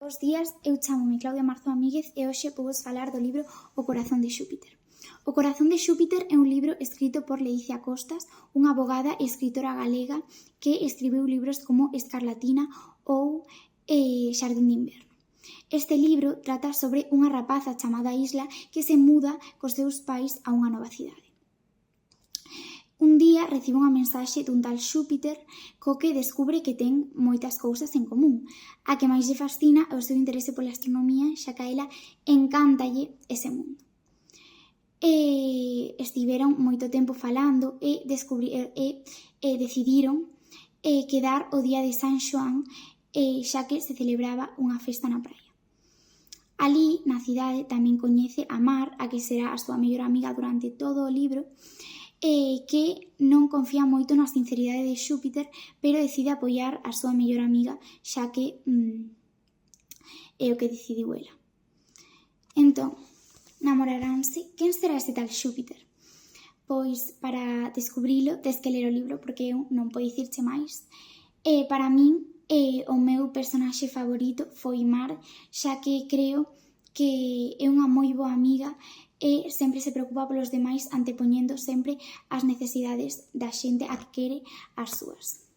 Bos días, eu chámome Claudia Marzo Amíguez e hoxe vou vos falar do libro O corazón de Xúpiter. O corazón de Xúpiter é un libro escrito por Leicia Costas, unha avogada e escritora galega que escribiu libros como Escarlatina ou Xardín de Inverno. Este libro trata sobre unha rapaza chamada Isla que se muda cos seus pais a unha nova cidade. Un día recibe unha mensaxe dun tal Xúpiter co que descubre que ten moitas cousas en común. A que máis lle fascina é o seu interese pola astronomía, xa que a ela encántalle ese mundo. Estiveron moito tempo falando e decidiron quedar o día de San Xoán, xa que se celebraba unha festa na praia. Alí, na cidade, tamén coñece a Mar, a que será a súa mellor amiga durante todo o libro, que non confía moito na sinceridade de Xúpiter, pero decide apoiar a súa mellor amiga, xa que é o que decidiu ela. Entón, namoraranse. Quen será ese tal Xúpiter? Pois, para descubrilo, tes que ler o libro, porque eu non podo dicirche máis. Para min, o meu personaxe favorito foi Mar, xa que creo que é unha moi boa amiga e sempre se preocupa polos demais, antepoñendo sempre as necesidades da xente a que quere as súas.